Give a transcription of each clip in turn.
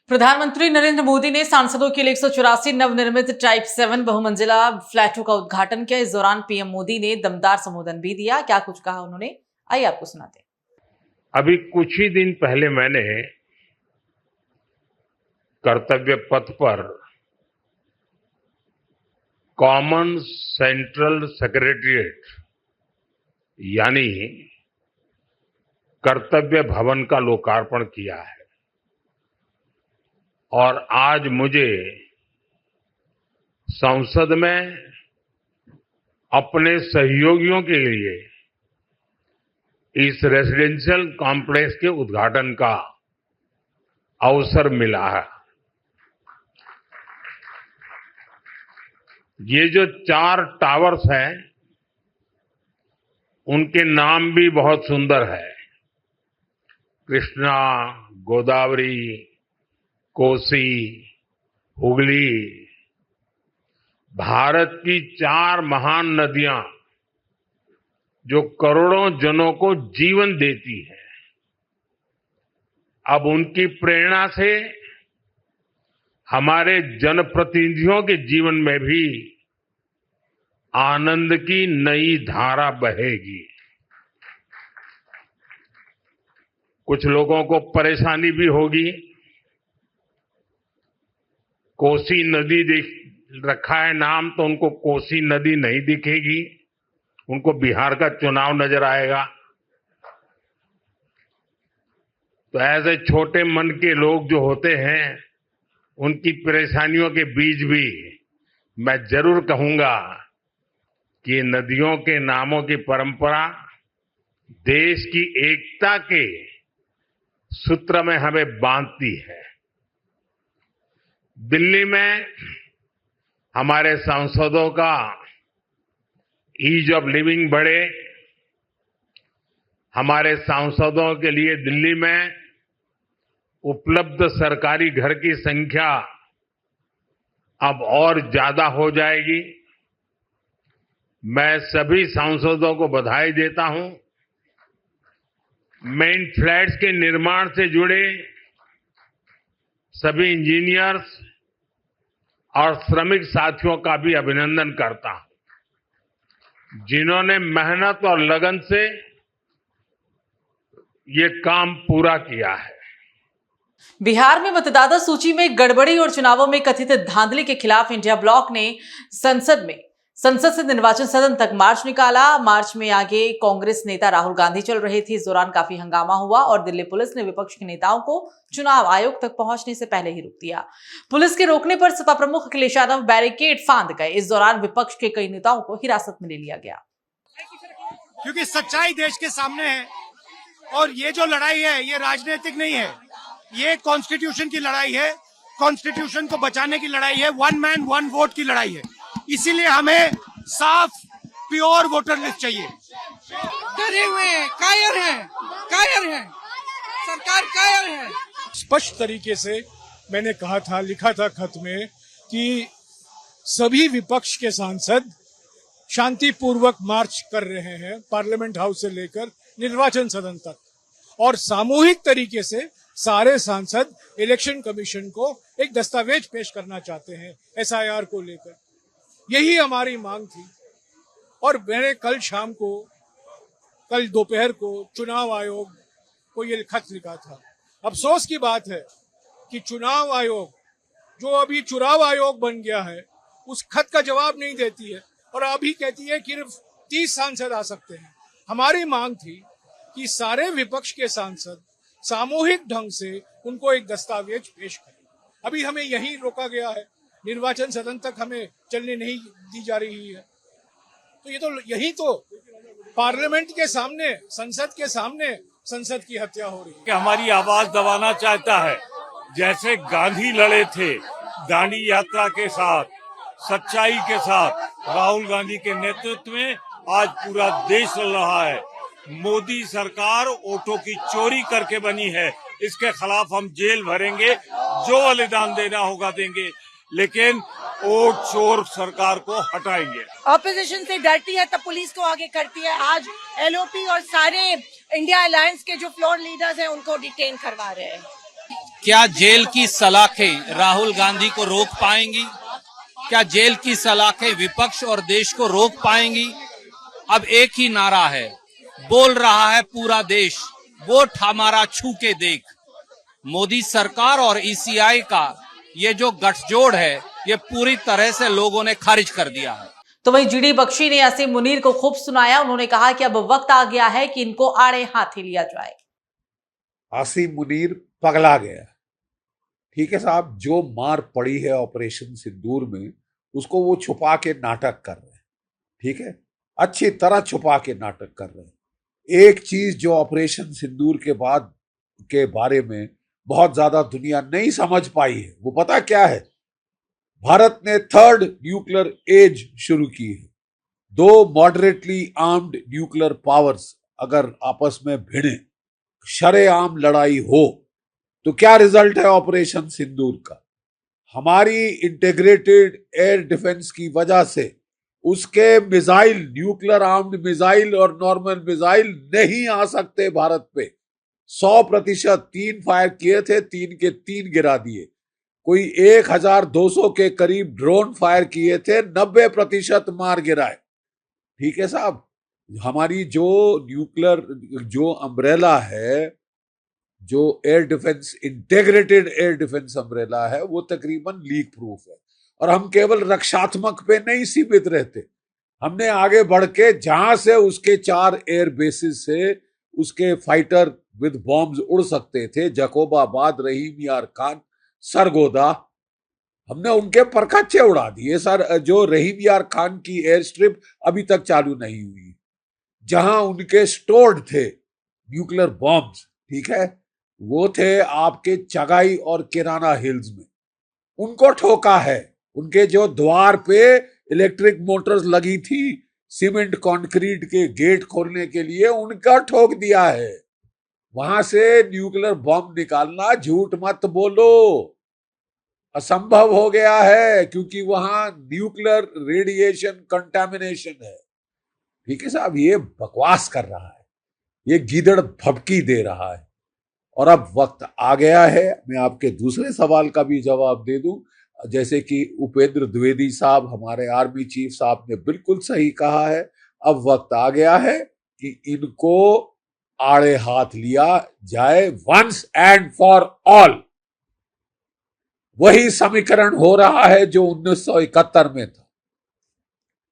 प्रधानमंत्री नरेंद्र मोदी ने सांसदों के लिए 184 नवनिर्मित टाइप 7 बहुमंजिला फ्लैटों का उद्घाटन किया। इस दौरान पीएम मोदी ने दमदार संबोधन भी दिया। क्या कुछ कहा उन्होंने, आइए आपको सुनाते हैं। अभी कुछ ही दिन पहले मैंने कर्तव्य पथ पर कॉमन सेंट्रल सेक्रेटेरिएट यानी कर्तव्य भवन का लोकार्पण किया है और आज मुझे संसद में अपने सहयोगियों के लिए इस रेजिडेंशियल कॉम्प्लेक्स के उद्घाटन का अवसर मिला है। ये जो 4 टावर्स हैं, उनके नाम भी बहुत सुंदर है। कृष्णा, गोदावरी, कोसी, हुगली। भारत की 4 महान नदियां जो करोड़ों जनों को जीवन देती है, अब उनकी प्रेरणा से हमारे जनप्रतिनिधियों के जीवन में भी आनंद की नई धारा बहेगी। कुछ लोगों को परेशानी भी होगी। कोसी नदी रखा है नाम, तो उनको कोसी नदी नहीं दिखेगी, उनको बिहार का चुनाव नजर आएगा। तो ऐसे छोटे मन के लोग जो होते हैं, उनकी परेशानियों के बीच भी मैं जरूर कहूंगा कि नदियों के नामों की परंपरा देश की एकता के सूत्र में हमें बांधती है। दिल्ली में हमारे सांसदों का ईज ऑफ लिविंग बढ़े। हमारे सांसदों के लिए दिल्ली में उपलब्ध सरकारी घर की संख्या अब और ज्यादा हो जाएगी। मैं सभी सांसदों को बधाई देता हूं। मेन फ्लैट्स के निर्माण से जुड़े सभी इंजीनियर्स और श्रमिक साथियों का भी अभिनंदन करता हूं, जिन्होंने मेहनत और लगन से ये काम पूरा किया है। बिहार में मतदाता सूची में गड़बड़ी और चुनावों में कथित धांधली के खिलाफ इंडिया ब्लॉक ने संसद से निर्वाचन सदन तक मार्च निकाला। मार्च में आगे कांग्रेस नेता राहुल गांधी चल रहे थे। इस दौरान काफी हंगामा हुआ और दिल्ली पुलिस ने विपक्ष के नेताओं को चुनाव आयोग तक पहुंचने से पहले ही रोक दिया। पुलिस के रोकने पर सपा प्रमुख अखिलेश यादव बैरिकेड फांद गए। इस दौरान विपक्ष के कई नेताओं को हिरासत में ले लिया गया। क्योंकि सच्चाई देश के सामने है और ये जो लड़ाई है ये राजनीतिक नहीं है, ये कॉन्स्टिट्यूशन की लड़ाई है। कॉन्स्टिट्यूशन को बचाने की लड़ाई है। 1 मैन 1 वोट की लड़ाई है। इसीलिए हमें साफ प्योर वोटर लिस्ट चाहिए। डरे हुए हैं, कायर हैं, सरकार कायर है। स्पष्ट तरीके से मैंने कहा था, लिखा था खत में कि सभी विपक्ष के सांसद शांतिपूर्वक मार्च कर रहे हैं पार्लियामेंट हाउस से लेकर निर्वाचन सदन तक, और सामूहिक तरीके से सारे सांसद इलेक्शन कमीशन को एक दस्तावेज पेश करना चाहते हैं एसआईआर को लेकर। यही हमारी मांग थी और मैंने कल दोपहर को चुनाव आयोग को ये खत लिखा था। अफसोस की बात है कि चुनाव आयोग, जो अभी चुनाव आयोग बन गया है, उस खत का जवाब नहीं देती है और अभी कहती है कि सिर्फ 30 सांसद आ सकते हैं। हमारी मांग थी कि सारे विपक्ष के सांसद सामूहिक ढंग से उनको एक दस्तावेज पेश करें। अभी हमें यहीं रोका गया है, निर्वाचन सदन तक हमें चलने नहीं दी जा रही है। तो यही तो पार्लियामेंट के सामने, संसद के सामने संसद की हत्या हो रही है। कि हमारी आवाज दबाना चाहता है। जैसे गांधी लड़े थे दांडी यात्रा के साथ, सच्चाई के साथ, राहुल गांधी के नेतृत्व में आज पूरा देश लड़ रहा है। मोदी सरकार वोटों की चोरी करके बनी है, इसके खिलाफ हम जेल भरेंगे, जो बलिदान देना होगा देंगे, लेकिन वोट चोर सरकार को हटाएंगे। ऑपोजिशन से डरती है तब पुलिस को आगे करती है। आज एलओपी और सारे इंडिया अलायंस के जो फ्लोर लीडर्स हैं उनको डिटेन करवा रहे हैं। क्या जेल की सलाखें राहुल गांधी को रोक पाएंगी? क्या जेल की सलाखें विपक्ष और देश को रोक पाएंगी? अब एक ही नारा है, बोल रहा है पूरा देश, वोट हमारा छू के देख। मोदी सरकार और ईसीआई का ये जो गठजोड़ है, ये पूरी तरह से लोगों ने खारिज कर दिया है। तो वहीं जीडी बख्शी ने आसिम मुनीर को खूब सुनाया। उन्होंने कहा कि अब वक्त आ गया है कि इनको आड़े हाथ ही लिया जाए। आसिम मुनीर पगला गया। ठीक है साहब, जो मार पड़ी है ऑपरेशन सिंदूर में, उसको वो छुपा के नाटक कर रहे हैं। ठीक है, अच्छी तरह छुपा के नाटक कर रहे हैं। एक चीज जो ऑपरेशन सिंदूर के बाद के बारे में बहुत ज्यादा दुनिया नहीं समझ पाई है, वो पता क्या है? भारत ने थर्ड न्यूक्लियर एज शुरू की है। दो मॉडरेटली आर्म्ड न्यूक्लियर पावर्स अगर आपस में भिड़े, शरेआम लड़ाई हो, तो क्या रिजल्ट है ऑपरेशन सिंदूर का? हमारी इंटीग्रेटेड एयर डिफेंस की वजह से उसके मिसाइल, न्यूक्लियर आर्म्ड मिसाइल और नॉर्मल मिसाइल नहीं आ सकते भारत पे। 100%। 3 फायर किए थे, 3 के 3 गिरा दिए। कोई 1200 के करीब ड्रोन फायर किए थे, 90% मार गिराए। ठीक है साहब, हमारी जो न्यूक्लियर जो अम्ब्रेला है, जो air defence, integrated air defence umbrella है, वो तकरीबन लीक प्रूफ है। और हम केवल रक्षात्मक पे नहीं सीमित रहते, हमने आगे बढ़ के जहां से उसके 4 एयर बेसिस से उसके फाइटर विद बॉम्ब्स उड़ सकते थे, जकोबाबाद, रहीम यार खान, सरगोदा, हमने उनके परखच्चे उड़ा दिए सर। जो रहीम यार खान की एयर स्ट्रिप अभी तक चालू नहीं हुई, जहां उनके स्टोर्ड थे न्यूक्लियर बॉम्ब्स, ठीक है, वो थे आपके चगाई और किराना हिल्स में, उनको ठोका है। उनके जो द्वार पे इलेक्ट्रिक मोटर्स लगी थी सीमेंट कंक्रीट के गेट खोलने के लिए, उनका ठोक दिया है। वहां से न्यूक्लियर बॉम्ब निकालना, झूठ मत बोलो, असंभव हो गया है, क्योंकि वहां न्यूक्लियर रेडिएशन कंटामिनेशन है। ठीक है साहब, ये बकवास कर रहा है, ये गीदड़ भभकी दे रहा है। और अब वक्त आ गया है, मैं आपके दूसरे सवाल का भी जवाब दे दूं। जैसे कि उपेंद्र द्विवेदी साहब, हमारे आर्मी चीफ साहब ने बिल्कुल सही कहा है, अब वक्त आ गया है कि इनको आड़े हाथ लिया जाए, वंस एंड फॉर ऑल। वही समीकरण हो रहा है जो 1971 में था।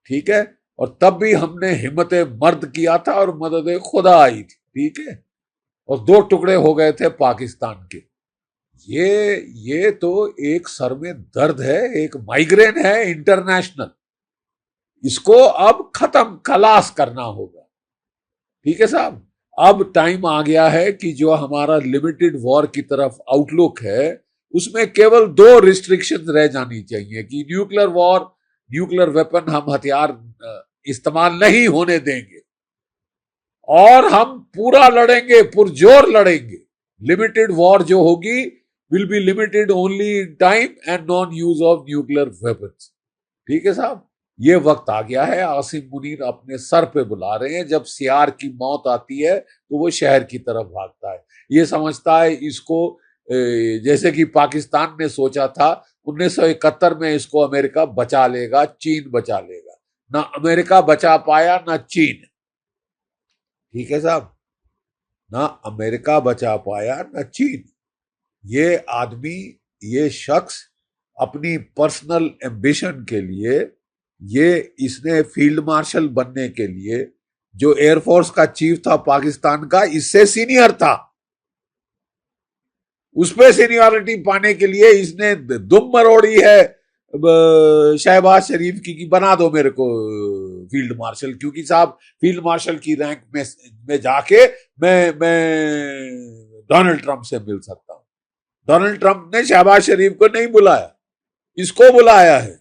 ठीक है, और तब भी हमने हिम्मत मर्द किया था और मदद खुदा आई थी। ठीक है, और 2 टुकड़े हो गए थे पाकिस्तान के। ये तो एक सर में दर्द है, एक माइग्रेन है इंटरनेशनल, इसको अब खत्म, खलास करना होगा। ठीक है साहब, अब टाइम आ गया है कि जो हमारा लिमिटेड वॉर की तरफ आउटलुक है, उसमें केवल 2 रिस्ट्रिक्शंस रह जानी चाहिए कि न्यूक्लियर वॉर, न्यूक्लियर वेपन, हम हथियार इस्तेमाल नहीं होने देंगे और हम पूरा लड़ेंगे, पुरजोर लड़ेंगे। लिमिटेड वॉर जो होगी will be limited only in time and non use of nuclear weapons. ठीक है साहब, ये वक्त आ गया है। आसिम मुनीर अपने सर पे बुला रहे हैं। जब सियार की मौत आती है तो वो शहर की तरफ भागता है। ये समझता है इसको, जैसे कि पाकिस्तान ने सोचा था 1971 में इसको अमेरिका बचा लेगा, चीन बचा लेगा। ना अमेरिका बचा पाया, ना चीन। ठीक है साहब, ना अमेरिका बचा पाया, ना चीन। ये आदमी, ये शख्स अपनी पर्सनल एम्बिशन के लिए, इसने फील्ड मार्शल बनने के लिए, जो एयरफोर्स का चीफ था पाकिस्तान का, इससे सीनियर था, उस पे सीनियरिटी पाने के लिए इसने दुम मरोड़ी है शहबाज शरीफ की बना दो मेरे को फील्ड मार्शल, क्योंकि साहब फील्ड मार्शल की रैंक में जाके मैं डोनाल्ड ट्रंप से मिल सकता हूं। डोनाल्ड ट्रंप ने शहबाज शरीफ को नहीं बुलाया, इसको बुलाया है।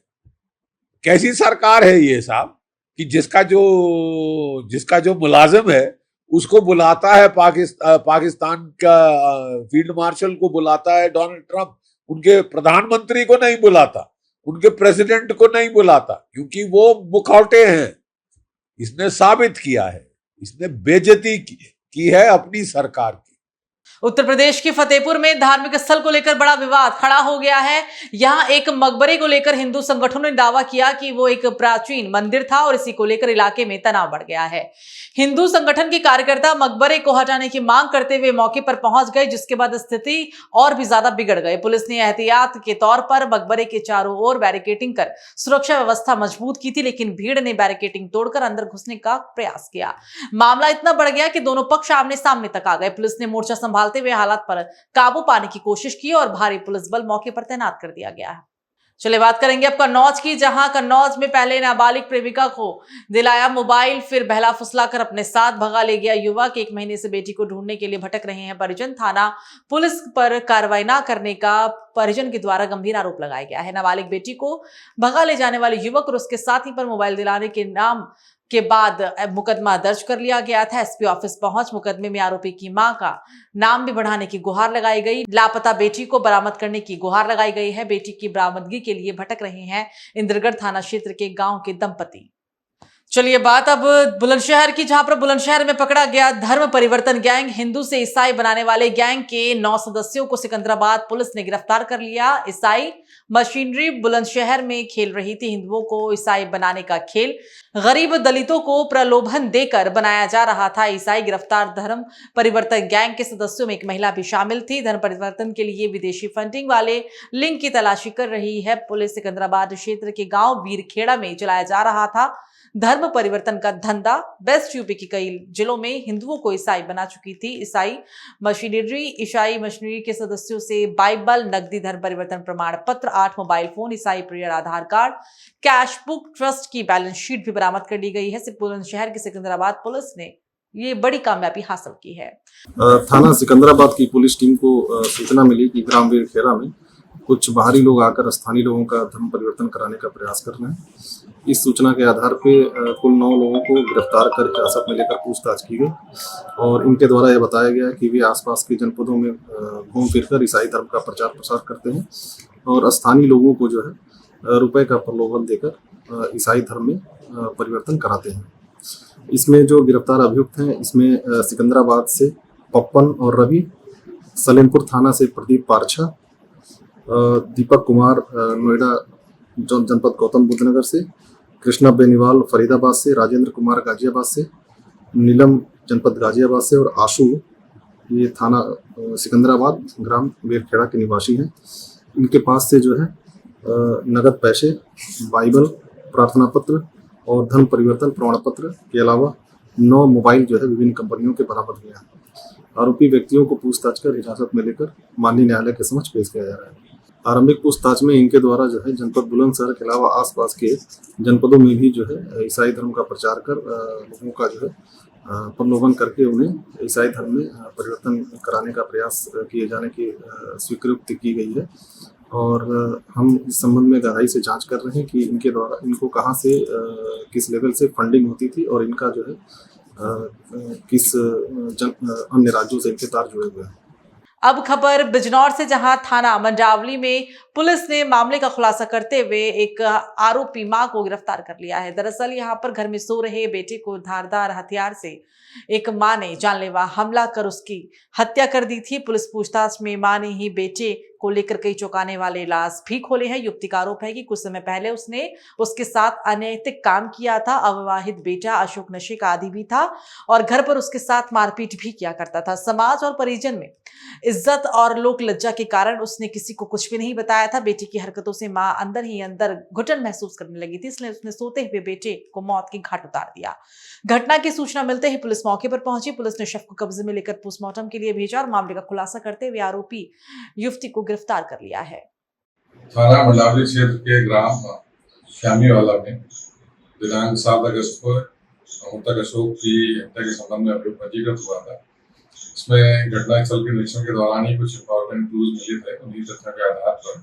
कैसी सरकार है ये साहब कि जिसका जो मुलाजिम है उसको बुलाता है पाकिस्तान का फील्ड मार्शल को बुलाता है डोनाल्ड ट्रंप, उनके प्रधानमंत्री को नहीं बुलाता, उनके प्रेसिडेंट को नहीं बुलाता, क्योंकि वो मुखौटे हैं। इसने साबित किया है, इसने बेइज्जती की है अपनी सरकार की। उत्तर प्रदेश के फतेहपुर में धार्मिक स्थल को लेकर बड़ा विवाद खड़ा हो गया है। यहां एक मकबरे को लेकर हिंदू संगठनों ने दावा किया कि वो एक प्राचीन मंदिर था और इसी को लेकर इलाके में तनाव बढ़ गया है। हिंदू संगठन के कार्यकर्ता मकबरे को हटाने की मांग करते हुए मौके पर पहुंच गए, जिसके बाद स्थिति और भी ज्यादा बिगड़ गई। पुलिस ने एहतियात के तौर पर मकबरे के चारों ओर बैरिकेडिंग कर सुरक्षा व्यवस्था मजबूत की थी, लेकिन भीड़ ने बैरिकेडिंग तोड़कर अंदर घुसने का प्रयास किया। मामला इतना बढ़ गया कि दोनों पक्ष आमने सामने तक आ गए। पुलिस ने मोर्चा संभालते हुए हालात पर काबू पाने की कोशिश की और भारी पुलिस बल मौके पर तैनात कर दिया गया है। चलिए बात करेंगे अब कन्नौज की, जहां कन्नौज में पहले नाबालिग प्रेमिका को दिलाया मोबाइल, फिर बहला फुसलाकर अपने साथ भगा ले गया युवक। 1 महीने से बेटी को ढूंढने के लिए भटक रहे हैं परिजन। थाना पुलिस पर कार्रवाई न करने का परिजन के द्वारा गंभीर आरोप लगाया गया है। नाबालिग बेटी को भगा ले जाने वाले युवक और उसके साथी पर मोबाइल दिलाने के नाम के बाद मुकदमा दर्ज कर लिया गया था। एसपी ऑफिस पहुंच मुकदमे में आरोपी की मां का नाम भी बढ़ाने की गुहार लगाई गई। लापता बेटी को बरामद करने की गुहार लगाई गई है। बेटी की बरामदगी के लिए भटक रहे हैं इंद्रगढ़ थाना क्षेत्र के गांव के दंपति। चलिए बात अब बुलंदशहर की, जहां पर बुलंदशहर में पकड़ा गया धर्म परिवर्तन गैंग। हिंदू से ईसाई बनाने वाले गैंग के 9 सदस्यों को सिकंदराबाद पुलिस ने गिरफ्तार कर लिया। ईसाई मशीनरी बुलंदशहर में खेल रही थी। हिंदुओं को ईसाई बनाने का खेल गरीब दलितों को प्रलोभन देकर बनाया जा रहा था। ईसाई गिरफ्तार धर्म परिवर्तन गैंग के सदस्यों में एक महिला भी शामिल थी। धर्म परिवर्तन के लिए विदेशी फंडिंग वाले लिंक की तलाशी कर रही है पुलिस। सिकंदराबाद क्षेत्र के गांव वीरखेड़ा में चलाया जा रहा था धर्म परिवर्तन का धंधा। वेस्ट यूपी के कई जिलों में हिंदुओं को ईसाई बना चुकी थी। ईसाई मशीनरी के सदस्यों से बाइबल, नकदी, धर्म परिवर्तन प्रमाण पत्र, 8 मोबाइल फोन, ईसाई प्रेयर आधार कार्ड, कैश बुक, ट्रस्ट की बैलेंस शीट भी बरामद कर ली गई है। बुलंदशहर की सिकंदराबाद पुलिस ने ये बड़ी कामयाबी हासिल की है। थाना सिकंदराबाद की पुलिस टीम को सूचना मिली कि ग्राम वीरखेड़ा में कुछ बाहरी लोग आकर स्थानीय लोगों का धर्म परिवर्तन कराने का प्रयास कर रहे हैं। इस सूचना के आधार पे कुल 9 लोगों को गिरफ्तार कर हिरासत में लेकर पूछताछ की गई और इनके द्वारा यह बताया गया कि वे आसपास के जनपदों में घूम फिरकर ईसाई धर्म का प्रचार प्रसार करते हैं और स्थानीय लोगों को जो है रुपए का प्रलोभन देकर ईसाई धर्म में परिवर्तन कराते हैं। इसमें जो गिरफ्तार अभियुक्त हैं, इसमें सिकंदराबाद से पप्पन और रवि, सलेमपुर थाना से प्रदीप पारछा, दीपक कुमार नोएडा जनपद गौतम बुद्ध नगर से, कृष्णा बेनीवाल फरीदाबाद से, राजेंद्र कुमार गाजियाबाद से, नीलम जनपद गाजियाबाद से और आशु ये थाना सिकंदराबाद ग्राम वीरखेड़ा के निवासी हैं। इनके पास से जो है नगद पैसे, बाइबल, प्रार्थना पत्र और धर्म परिवर्तन प्रमाण पत्र के अलावा 9 मोबाइल जो है विभिन्न कंपनियों के बरामद हुए हैं। आरोपी व्यक्तियों को पूछताछ कर हिरासत में लेकर माननीय न्यायालय के समक्ष पेश किया जा रहा है। आरंभिक पूछताछ में इनके द्वारा जो है जनपद बुलंदशहर के अलावा आसपास के जनपदों में भी जो है ईसाई धर्म का प्रचार कर लोगों का जो है प्रलोभन करके उन्हें ईसाई धर्म में परिवर्तन कराने का प्रयास किए जाने की स्वीकृति की गई है और हम इस संबंध में गहराई से जांच कर रहे हैं कि इनके द्वारा इनको कहां से किस लेवल से फंडिंग होती थी और इनका जो है किस अन्य राज्यों से इनके तार जुड़े हुए हैं। अब खबर बिजनौर से, जहां थाना मंडावली में पुलिस ने मामले का खुलासा करते हुए एक आरोपी मां को गिरफ्तार कर लिया है। दरअसल यहां पर घर में सो रहे बेटे को धारदार हथियार से एक मां ने जानलेवा हमला कर उसकी हत्या कर दी थी। पुलिस पूछताछ में मां ने ही बेटे को लेकर कई चौंकाने वाले इलाज भी खोले हैं। युवती का आरोप है कि कुछ समय पहले उसने उसके साथ अनैतिक काम किया था। अविवाहित बेटा अशोक नशे का आदी भी था और घर पर उसके साथ मारपीट भी किया करता था। समाज और परिजन में इज्जत और लोक लज्जा के कारण उसने किसी को कुछ भी नहीं बताया था। बेटी की हरकतों से मां अंदर ही अंदर घुटन महसूस करने लगी थी, इसलिए उसने सोते हुए बेटे को मौत की घाट उतार दिया। घटना की सूचना मिलते ही पुलिस मौके पर पहुंची। पुलिस ने शव को कब्जे में लेकर पोस्टमार्टम के लिए भेजा और मामले का खुलासा करते हुए आरोपी युवती को गिरफ्तार कर लिया है। थाना मंडावली क्षेत्र के ग्राम श्यामीवाला में दिनांक 7 अगस्त को मृतक अशोक की हत्या के संबंध में अभियोग पंजीकृत हुआ था। इसमें घटनास्थल के निरीक्षण के दौरान ही कुछ इंपॉर्टेंट क्लूज मिले थे। उन्हीं तथ्यों के आधार पर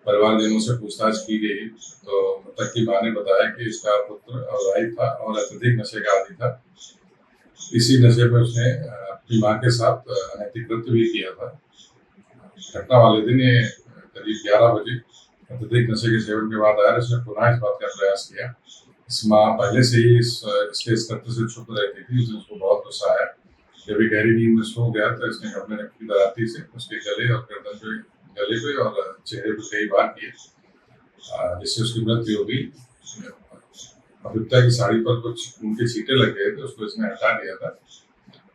परिवारजनों से पूछताछ की गई तो मृतक की मां ने बताया कि इसका पुत्र अविवाहित था और अत्यधिक नशे का आदी था। इसी नशे में उसने अपनी मां के साथ अनैतिक कृत्य भी किया था। घटना वाले दिन ये करीब 11 बजे अत्यधिक नशे के सेवन के बाद आया। उसने पुनः इस बात का प्रयास किया। इस मां पहले से ही इसके इस कृत्य से छुप रहती थी। उसको बहुत गुस्सा आया जब ये गहरी नींद में सो गया तो इसने अपने रखी दराती से उसके गले और गर्दन पे, गले पे और चेहरे पे कई बार किए, जिससे उसकी मृत्यु हो गई। अभियुक्ता की साड़ी पर कुछ खून के छींटे लग गए थे, उसको इसने हटा दिया था।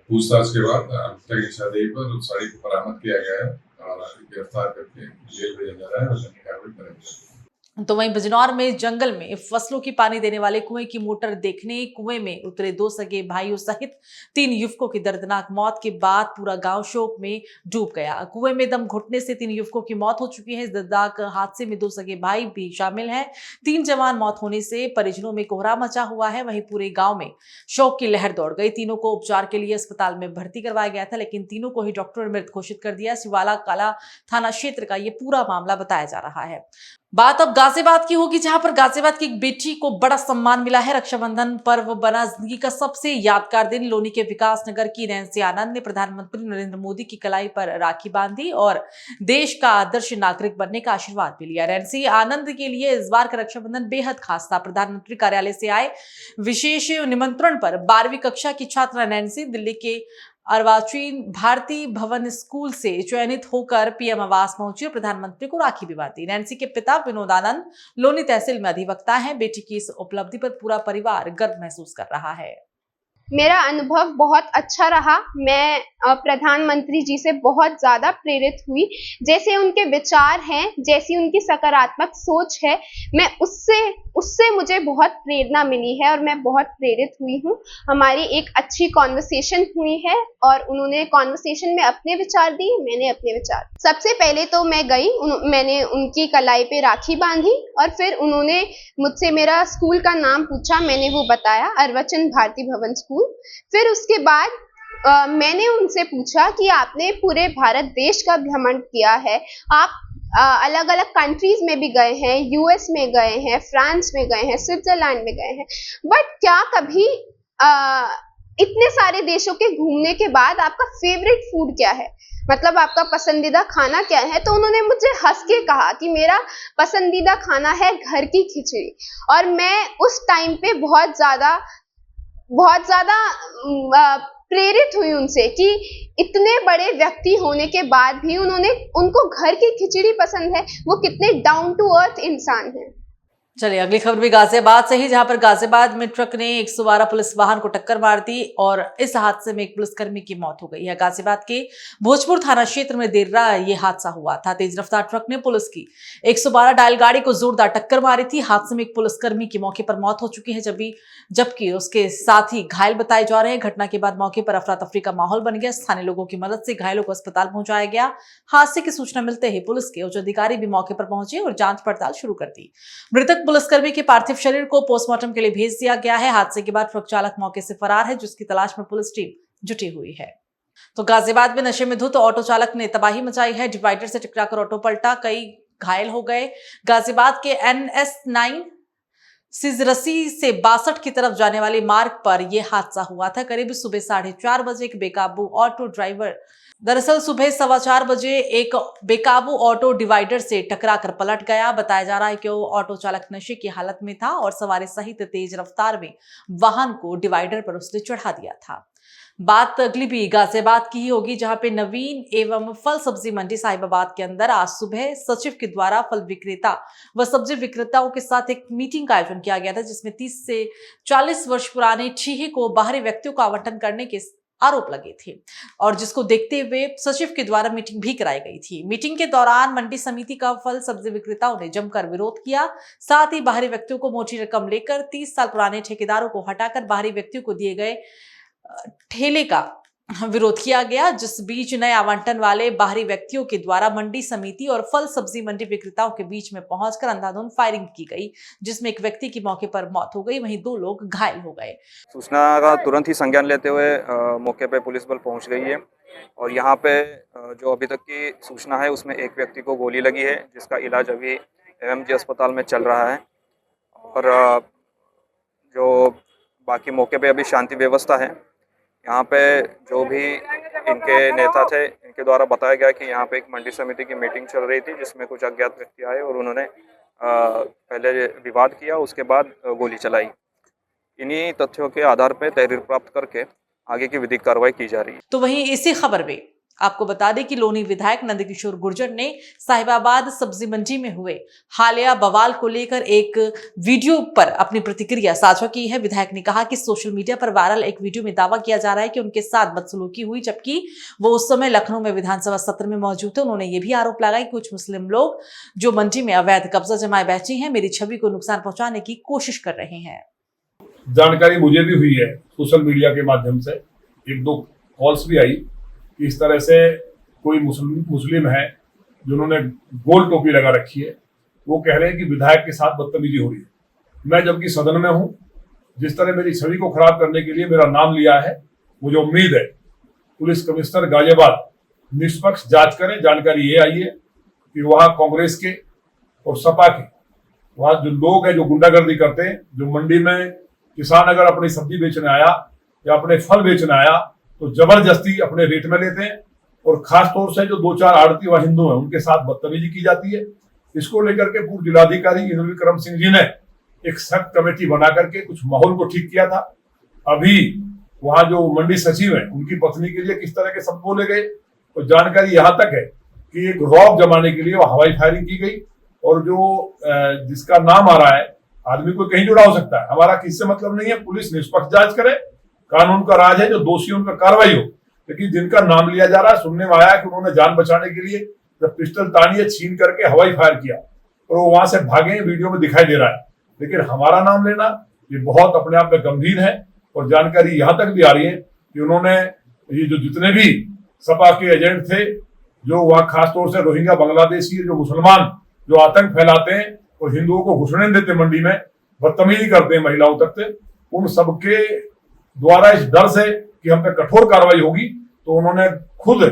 पूछताछ के बाद अभियुक्ता की निशानदेही पर उस साड़ी को बरामद किया गया है और गिरफ्तार करके जेल भेजा जा रहा है और अन्य कार्रवाई करेंगे। तो वहीं बिजनौर में जंगल में फसलों की पानी देने वाले कुएं की मोटर देखने कुएं में उतरे 2 सगे भाइयों सहित 3 युवकों की दर्दनाक मौत के बाद पूरा गांव शोक में डूब गया। कुएं में दम घुटने से 3 युवकों की मौत हो चुकी है। इस दर्दनाक हादसे में 2 सगे भाई भी शामिल हैं। 3 जवान मौत होने से परिजनों में कोहरा मचा हुआ है। वहीं पूरे गांव में शोक की लहर दौड़ गई। तीनों को उपचार के लिए अस्पताल में भर्ती करवाया गया था, लेकिन तीनों को ही डॉक्टर ने मृत घोषित कर दिया। शिवाला कला थाना क्षेत्र का ये पूरा मामला बताया जा रहा है। बात अब गाजियाबाद की होगी, जहां पर गाजियाबाद की एक बेटी को बड़ा सम्मान मिला है। रक्षाबंधन पर्व बना जिंदगी का सबसे यादगार दिन। लोनी के विकास नगर की नैन्सी आनंद ने प्रधानमंत्री नरेंद्र मोदी की कलाई पर राखी बांधी और देश का आदर्श नागरिक बनने का आशीर्वाद भी लिया। नैन्सी आनंद के लिए इस बार का रक्षाबंधन बेहद खास था। प्रधानमंत्री कार्यालय से आए विशेष निमंत्रण पर 12वीं कक्षा की छात्रा नैन्सी दिल्ली के अर्वाचीन भारती भवन स्कूल से चयनित होकर पीएम आवास पहुंची और प्रधानमंत्री को राखी भी बांधी। नैन्सी के पिता विनोद आनंद लोनी तहसील में अधिवक्ता हैं। बेटी की इस उपलब्धि पर पूरा परिवार गर्व महसूस कर रहा है। मेरा अनुभव बहुत अच्छा रहा। मैं प्रधानमंत्री जी से बहुत ज़्यादा प्रेरित हुई। जैसे उनके विचार हैं, जैसी उनकी सकारात्मक सोच है, मैं उससे मुझे बहुत प्रेरणा मिली है और मैं बहुत प्रेरित हुई हूँ। हमारी एक अच्छी कॉन्वर्सेशन हुई है और उन्होंने कॉन्वर्सेशन में अपने विचार दिए, मैंने अपने विचार। सबसे पहले तो मैं गई, मैंने उनकी कलाई पे राखी बांधी और फिर उन्होंने मुझसे मेरा स्कूल का नाम पूछा, मैंने वो बताया, अर्वाचीन भारती भवन स्कूल। फिर उसके बाद मैंने उनसे पूछा कि आपने पूरे भारत देश का भ्रमण किया है, आप अलग अलग कंट्रीज में भी गए हैं, यूएस में गए हैं, फ्रांस में गए हैं, स्विट्जरलैंड में गए हैं, बट क्या कभी इतने सारे देशों के घूमने के बाद आपका फेवरेट फूड क्या है, मतलब आपका पसंदीदा खाना क्या है? तो उन्होंने मुझे हंस के कहा कि मेरा पसंदीदा खाना है घर की खिचड़ी। और मैं उस टाइम पे बहुत ज्यादा प्रेरित हुई उनसे कि इतने बड़े व्यक्ति होने के बाद भी उनको घर की खिचड़ी पसंद है, वो कितने डाउन टू अर्थ इंसान हैं। चलिए अगली खबर भी गाजियाबाद से ही, जहां पर गाजियाबाद में ट्रक ने 112 पुलिस वाहन को टक्कर मार दी और इस हादसे में एक पुलिसकर्मी की मौत हो गई है। गाजियाबाद के भोजपुर थाना क्षेत्र में देर रात ये हादसा हुआ था। तेज रफ्तार ट्रक ने पुलिस की 112 डायल गाड़ी को जोरदार टक्कर मारी थी। हादसे में एक पुलिसकर्मी की मौके पर मौत हो चुकी है, जबकि उसके साथ ही घायल बताए जा रहे हैं। घटना के बाद मौके पर अफरा तफरी का माहौल बन गया। स्थानीय लोगों की मदद से घायलों को अस्पताल पहुंचाया गया। हादसे की सूचना मिलते ही पुलिस के उच्च अधिकारी भी मौके पर पहुंचे और जांच पड़ताल शुरू कर दी। मृतक पुलिसकर्मी के पार्थिव शरीर को पोस्टमार्टम के लिए भेज दिया गया है। हादसे के बाद ट्रक चालक मौके से फरार है, जिसकी तलाश में पुलिस टीम जुटी हुई है। तो गाजियाबाद में नशे में धुत ऑटो चालक ने तबाही मचाई है। डिवाइडर से टकराकर ऑटो पलटा, कई घायल हो गए। गाजियाबाद के NS9 सिजरसी से 62 की तरफ जाने वाले मार्ग पर यह हादसा हुआ था। करीब सुबह 4:30 बजे एक बेकाबू ऑटो ड्राइवर दरअसल सुबह 4:15 बजे एक बेकाबू ऑटो डिवाइडर से टकराकर पलट गया। बताया जा रहा है कि वो ऑटो चालक नशे की हालत में था और सवारी सहित तेज रफ्तार में वाहन को डिवाइडर पर उसने चढ़ा दिया था। बात अगली भी गाजियाबाद की ही होगी, जहां पे नवीन एवं फल सब्जी मंडी साहिबाबाद के अंदर आज सुबह सचिव के द्वारा फल विक्रेता व सब्जी विक्रेताओं के साथ एक मीटिंग का आयोजन किया गया था, जिसमें 30 से 40 वर्ष पुराने ठीहे को बाहरी व्यक्तियों का आवंटन करने के आरोप लगे थे और जिसको देखते हुए सचिव के द्वारा मीटिंग भी कराई गई थी। मीटिंग के दौरान मंडी समिति का फल सब्जी विक्रेताओं ने जमकर विरोध किया। साथ ही बाहरी व्यक्तियों को मोटी रकम लेकर 30 साल पुराने ठेकेदारों को हटाकर बाहरी व्यक्तियों को दिए गए ठेले का विरोध किया गया, जिस बीच नए आवंटन वाले बाहरी व्यक्तियों के द्वारा मंडी समिति और फल सब्जी मंडी विक्रेताओं के बीच में पहुंचकर अंधाधुंध फायरिंग की गई, जिसमें एक व्यक्ति की मौके पर मौत हो गई, वहीं 2 लोग घायल हो गए। सूचना का तुरंत ही संज्ञान लेते हुए मौके पे पुलिस बल पहुंच गई है और यहाँ पे जो अभी तक की सूचना है उसमें एक व्यक्ति को गोली लगी है, जिसका इलाज अभी MMG अस्पताल में चल रहा है और जो बाकी मौके पे अभी शांति व्यवस्था है। यहाँ पे जो भी इनके नेता थे, इनके द्वारा बताया गया कि यहाँ पे एक मंडी समिति की मीटिंग चल रही थी, जिसमें कुछ अज्ञात व्यक्ति आए और उन्होंने पहले विवाद किया, उसके बाद गोली चलाई। इन्हीं तथ्यों के आधार पर तहरीर प्राप्त करके आगे की विधिक कार्रवाई की जा रही है। तो वहीं इसी खबर में आपको बता दें कि लोनी विधायक नंदकिशोर गुर्जर ने साहिबाबाद सब्जी मंडी में हुए हालिया बवाल को लेकर एक वीडियो पर अपनी प्रतिक्रिया साझा की है। विधायक ने कहा कि सोशल मीडिया पर वायरल एक वीडियो में दावा किया जा रहा है कि उनके साथ बदसलूकी हुई, जबकि वो उस समय लखनऊ में विधानसभा सत्र में मौजूद थे। उन्होंने ये भी आरोप लगाया कि कुछ मुस्लिम लोग जो मंडी में अवैध कब्जा जमाए बैठे हैं, मेरी छवि को नुकसान पहुंचाने की कोशिश कर रहे हैं। जानकारी मुझे भी हुई है सोशल मीडिया के माध्यम से, एक दो कॉल्स भी आई कि इस तरह से कोई मुस्लिम है जिन्होंने गोल टोपी लगा रखी है, वो कह रहे हैं कि विधायक के साथ बदतमीजी हो रही है। मैं जबकि सदन में हूं, जिस तरह मेरी छवि को खराब करने के लिए मेरा नाम लिया है, मुझे उम्मीद है पुलिस कमिश्नर गाजियाबाद निष्पक्ष जांच करें। जानकारी ये आई है कि वहां कांग्रेस के और सपा के वहां जो लोग हैं जो गुंडागर्दी करते हैं, जो मंडी में किसान अगर अपनी सब्जी बेचने आया या अपने फल बेचने आया तो जबरदस्ती अपने रेट में लेते हैं, और खास तौर से जो दो चार आड़ती व हिंदू हैं उनके साथ बदतमीजी की जाती है। इसको लेकर के पूर्व जिलाधिकारी इंद्र विक्रम सिंह जी ने एक सख्त कमेटी बना करके कुछ माहौल को ठीक किया था। अभी वहां जो मंडी सचिव हैं उनकी पत्नी के लिए किस तरह के शब्द बोले गए, तो जानकारी यहाँ तक है कि एक रौब जमाने के लिए वह हवाई फायरिंग की गई, और जो जिसका नाम आ रहा है आदमी को कहीं जुड़ा हो सकता है। हमारा किससे मतलब नहीं है, पुलिस निष्पक्ष जांच करे, कानून का राज है, जो दोषी उन पर कार्रवाई हो। लेकिन जिनका नाम लिया जा रहा है, सुनने में आया कि उन्होंने जान बचाने के लिए जब पिस्टल तानिए छीन करके हवाई फायर किया और वो वहां से भागे, वीडियो में दिखाई दे रहा है। लेकिन हमारा नाम लेना ये बहुत अपने आप में गंभीर है, और जानकारी यहाँ तक भी आ रही है कि उन्होंने ये जो जितने भी सपा के एजेंट थे, जो वहाँ खासतौर से रोहिंग्या बांग्लादेशी जो मुसलमान जो आतंक फैलाते हैं और हिंदुओं को घुसने नहीं देते, मंडी में बदतमीजी करते हैं महिलाओं तक से, उन सबके द्वारा इस डर से कि हम पे कठोर कार्रवाई होगी, तो उन्होंने खुद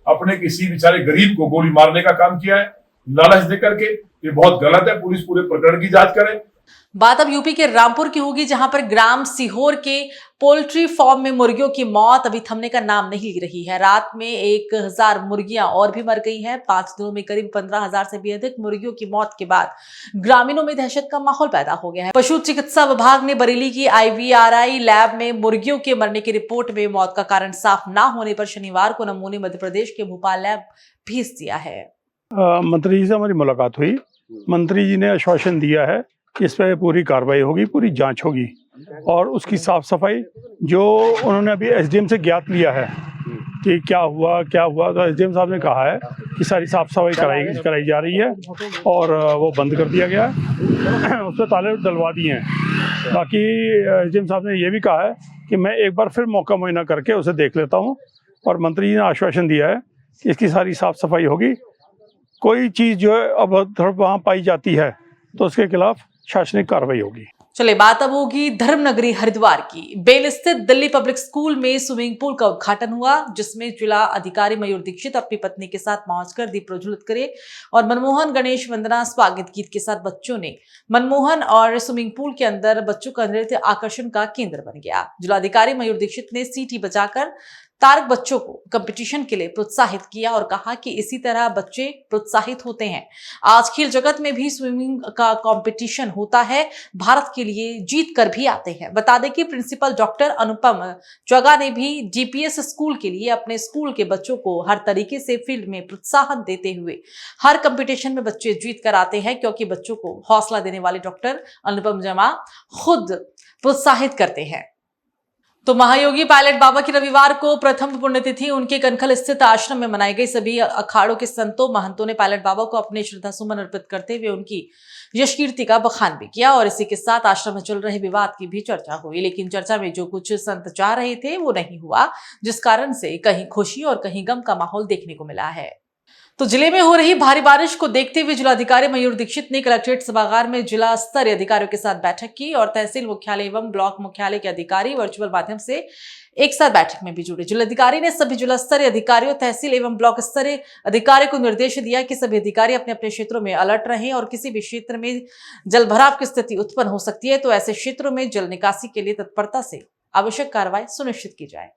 अपने किसी बेचारे गरीब को गोली मारने का काम किया है लालच देकर के। ये बहुत गलत है, पुलिस पूरे प्रकरण की जांच करे। बात अब यूपी के रामपुर की होगी, जहां पर ग्राम सीहोर के पोल्ट्री फार्म में मुर्गियों की मौत अभी थमने का नाम नहीं ले रही है। रात में 1000 मुर्गियां और भी मर गई हैं। 5 दिनों में करीब 15,000 से भी अधिक मुर्गियों की मौत के बाद ग्रामीणों में दहशत का माहौल पैदा हो गया है। पशु चिकित्सा विभाग ने बरेली की IVRI लैब में मुर्गियों के मरने की रिपोर्ट में मौत का कारण साफ न होने पर शनिवार को नमूने मध्य प्रदेश के भोपाल लैब भेज दिया है। मंत्री जी से हमारी मुलाकात हुई, मंत्री जी ने आश्वासन दिया है कि इस पर पूरी कार्रवाई होगी, पूरी जांच होगी, और उसकी साफ सफाई जो उन्होंने अभी SDM से ज्ञात लिया है कि क्या हुआ, तो SDM साहब ने कहा है कि सारी साफ सफाई कराई जा रही है, और वो बंद कर दिया गया है, उस पर ताले डलवा दिए हैं। बाकी SDM साहब ने ये भी कहा है कि मैं एक बार फिर मौका मुआयना करके उसे देख लेता हूँ, और मंत्री जी ने आश्वासन दिया है कि इसकी सारी साफ सफाई होगी। कोई चीज़ जो है अब वहाँ पाई जाती है तो उसके खिलाफ शासनिक कार्रवाई होगी। चलिए बात अब होगी धर्मनगरी हरिद्वार की। बेल स्थित दिल्ली पब्लिक स्कूल में स्विमिंग पूल का उद्घाटन हुआ, जिसमें जिला अधिकारी मयूर दीक्षित अपनी पत्नी के साथ पहुंचकर दीप प्रज्वलित करे और मनमोहन गणेश वंदना स्वागत गीत के साथ बच्चों ने मनमोहन और स्विमिंग पूल के अंदर बच्चों का नृत्य आकर्षण का केंद्र बन गया। जिलाधिकारी मयूर दीक्षित ने सीटी बजाकर तारक बच्चों को कंपटीशन के लिए प्रोत्साहित किया और कहा कि इसी तरह बच्चे प्रोत्साहित होते हैं। आज खेल जगत में भी स्विमिंग का कंपटीशन होता है, भारत के लिए जीत कर भी आते हैं। बता दें कि प्रिंसिपल डॉक्टर अनुपम चौगा ने भी DPS स्कूल के लिए अपने स्कूल के बच्चों को हर तरीके से फील्ड में प्रोत्साहन देते हुए हर कंपटीशन में बच्चे जीत कर आते हैं, क्योंकि बच्चों को हौसला देने वाले डॉक्टर अनुपम जमा खुद प्रोत्साहित करते हैं। तो महायोगी पायलट बाबा की रविवार को प्रथम पुण्यतिथि उनके कनखल स्थित आश्रम में मनाई गई। सभी अखाड़ों के संतों महंतों ने पायलट बाबा को अपने श्रद्धा सुमन अर्पित करते हुए उनकी यश कीर्ति का बखान भी किया, और इसी के साथ आश्रम में चल रहे विवाद की भी चर्चा हुई। लेकिन चर्चा में जो कुछ संत चाह रहे थे वो नहीं हुआ, जिस कारण से कहीं खुशी और कहीं गम का माहौल देखने को मिला है। तो जिले में हो रही भारी बारिश को देखते हुए जिलाधिकारी मयूर दीक्षित ने कलेक्ट्रेट सभागार में जिला स्तरीय अधिकारियों के साथ बैठक की, और तहसील मुख्यालय एवं ब्लॉक मुख्यालय के अधिकारी वर्चुअल माध्यम से एक साथ बैठक में भी जुड़े। जिलाधिकारी ने सभी जिला स्तरीय अधिकारियों, तहसील एवं ब्लॉक स्तरीय अधिकारियों को निर्देश दिया कि सभी अधिकारी अपने अपने क्षेत्रों में अलर्ट रहें, और किसी भी क्षेत्र में जल भराव की स्थिति उत्पन्न हो सकती है तो ऐसे क्षेत्रों में जल निकासी के लिए तत्परता से आवश्यक कार्रवाई सुनिश्चित की जाए।